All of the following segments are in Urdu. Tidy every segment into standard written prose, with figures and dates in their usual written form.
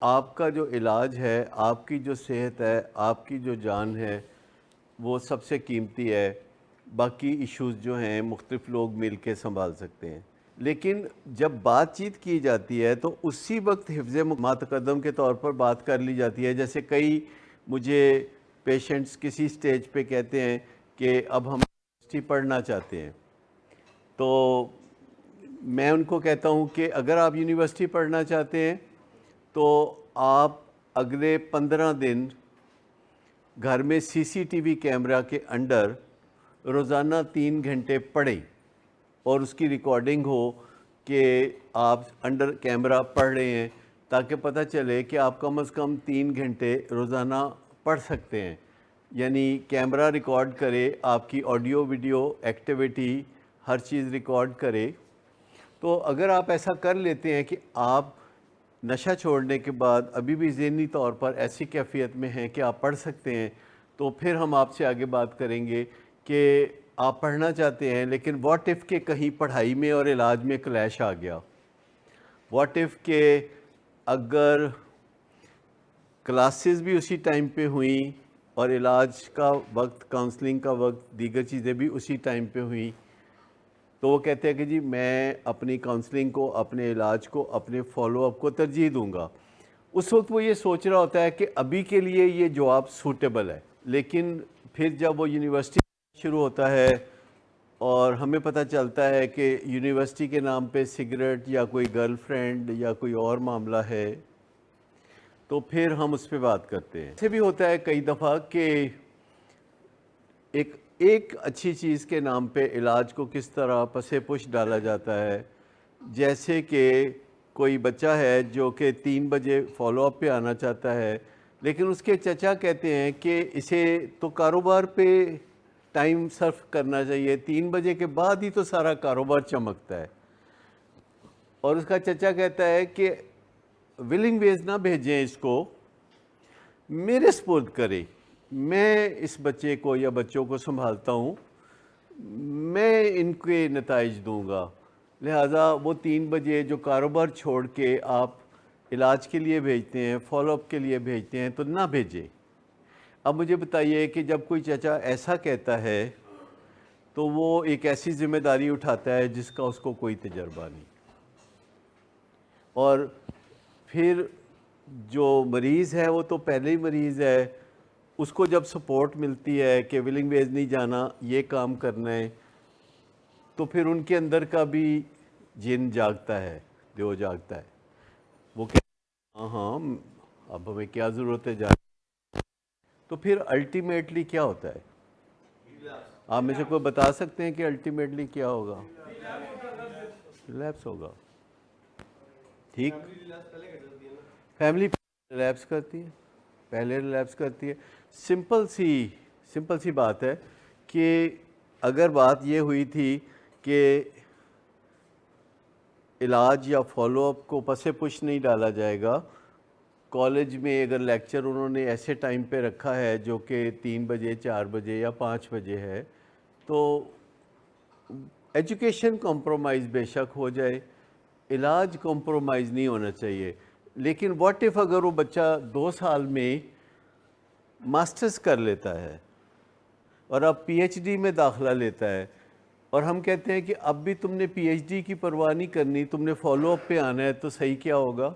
آپ کا جو علاج ہے، آپ کی جو صحت ہے، آپ کی جو جان ہے، وہ سب سے قیمتی ہے۔ باقی ایشوز جو ہیں مختلف لوگ مل کے سنبھال سکتے ہیں، لیکن جب بات چیت کی جاتی ہے تو اسی وقت حفظ ما تقدم کے طور پر بات کر لی جاتی ہے۔ جیسے کئی مجھے پیشنٹس کسی سٹیج پہ کہتے ہیں کہ اب ہم یونیورسٹی پڑھنا چاہتے ہیں، تو میں ان کو کہتا ہوں کہ اگر آپ یونیورسٹی پڑھنا چاہتے ہیں تو آپ اگلے 15 دن گھر میں سی سی ٹی وی کیمرہ کے انڈر روزانہ 3 گھنٹے پڑھیں، اور اس کی ریکارڈنگ ہو کہ آپ انڈر کیمرہ پڑھ رہے ہیں، تاکہ پتہ چلے کہ آپ کم از کم 3 گھنٹے روزانہ پڑھ سکتے ہیں۔ یعنی کیمرہ ریکارڈ کرے، آپ کی آڈیو ویڈیو ایکٹیویٹی ہر چیز ریکارڈ کرے۔ تو اگر آپ ایسا کر لیتے ہیں کہ آپ نشہ چھوڑنے کے بعد ابھی بھی ذہنی طور پر ایسی کیفیت میں ہیں کہ آپ پڑھ سکتے ہیں، تو پھر ہم آپ سے آگے بات کریں گے کہ آپ پڑھنا چاہتے ہیں، لیکن واٹ ایف کہ کہیں پڑھائی میں اور علاج میں کلیش آ گیا، واٹ ایف کہ اگر کلاسز بھی اسی ٹائم پہ ہوئیں اور علاج کا وقت، کاؤنسلنگ کا وقت، دیگر چیزیں بھی اسی ٹائم پہ ہوئیں، تو وہ کہتے ہیں کہ جی میں اپنی کاؤنسلنگ کو، اپنے علاج کو، اپنے فالو اپ کو ترجیح دوں گا۔ اس وقت وہ یہ سوچ رہا ہوتا ہے کہ ابھی کے لیے یہ جواب سوٹیبل ہے، لیکن پھر جب وہ یونیورسٹی شروع ہوتا ہے اور ہمیں پتہ چلتا ہے کہ یونیورسٹی کے نام پہ سگریٹ یا کوئی گرل فرینڈ یا کوئی اور معاملہ ہے، تو پھر ہم اس پہ بات کرتے ہیں۔ ایسے بھی ہوتا ہے کئی دفعہ کہ ایک اچھی چیز کے نام پہ علاج کو کس طرح پسے پش ڈالا جاتا ہے۔ جیسے کہ کوئی بچہ ہے جو کہ 3 بجے فالو اپ پہ آنا چاہتا ہے، لیکن اس کے چچا کہتے ہیں کہ اسے تو کاروبار پہ ٹائم صرف کرنا چاہیے، 3 بجے کے بعد ہی تو سارا کاروبار چمکتا ہے۔ اور اس کا چچا کہتا ہے کہ ولنگ ویز نہ بھیجیں اس کو، میرے سپرد کرے، میں اس بچے کو یا بچوں کو سنبھالتا ہوں، میں ان کے نتائج دوں گا۔ لہٰذا وہ 3 بجے جو کاروبار چھوڑ کے آپ علاج کے لیے بھیجتے ہیں، فالو اپ کے لیے بھیجتے ہیں، تو نہ بھیجیں۔ اب مجھے بتائیے کہ جب کوئی چچا ایسا کہتا ہے تو وہ ایک ایسی ذمہ داری اٹھاتا ہے جس کا اس کو کوئی تجربہ نہیں، اور پھر جو مریض ہے وہ تو پہلے ہی مریض ہے، اس کو جب سپورٹ ملتی ہے کہ ولنگ ویز نہیں جانا، یہ کام کرنا ہے، تو پھر ان کے اندر کا بھی جن جاگتا ہے، دیو جاگتا ہے۔ وہ کہتے ہیں ہاں اب ہمیں کیا ضرورت ہے جانے۔ تو پھر الٹیمیٹلی کیا ہوتا ہے؟ آپ میں سے کوئی بتا سکتے ہیں کہ الٹیمیٹلی کیا ہوگا؟ ریلیپس ہوگا۔ ٹھیک، فیملی ریلیپس کرتی ہے، پہلے ریلیپس کرتی ہے۔ سمپل سی بات ہے کہ اگر بات یہ ہوئی تھی کہ علاج یا فالو اپ کو پسے پش نہیں ڈالا جائے گا، کالج میں اگر لیکچر انہوں نے ایسے ٹائم پہ رکھا ہے جو کہ 3 بجے، 4 بجے یا 5 بجے ہے، تو ایجوکیشن کمپرومائز بے شک ہو جائے، علاج کمپرومائز نہیں ہونا چاہیے۔ لیکن واٹ ایف اگر وہ بچہ 2 سال میں ماسٹرز کر لیتا ہے اور اب پی ایچ ڈی میں داخلہ لیتا ہے، اور ہم کہتے ہیں کہ اب بھی تم نے پی ایچ ڈی کی پرواہ نہیں کرنی، تم نے فالو اپ پہ آنا ہے، تو صحیح کیا ہوگا؟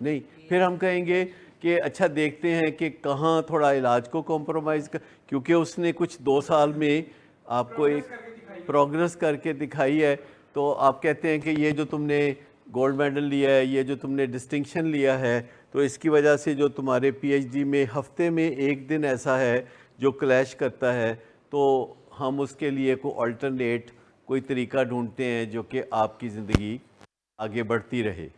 نہیں، پھر ہم کہیں گے کہ اچھا دیکھتے ہیں کہ کہاں تھوڑا علاج کو کمپرومائز کیونکہ اس نے کچھ 2 سال میں آپ کو ایک پروگرس کر کے دکھائی ہے، تو آپ کہتے ہیں کہ یہ جو تم نے گولڈ میڈل لیا ہے، یہ جو تم نے ڈسٹنکشن لیا ہے، تو اس کی وجہ سے جو تمہارے پی ایچ ڈی میں ہفتے میں 1 دن ایسا ہے جو کلیش کرتا ہے، تو ہم اس کے لیے کوئی آلٹرنیٹ کوئی طریقہ ڈھونڈتے ہیں جو کہ آپ کی زندگی آگے بڑھتی رہے۔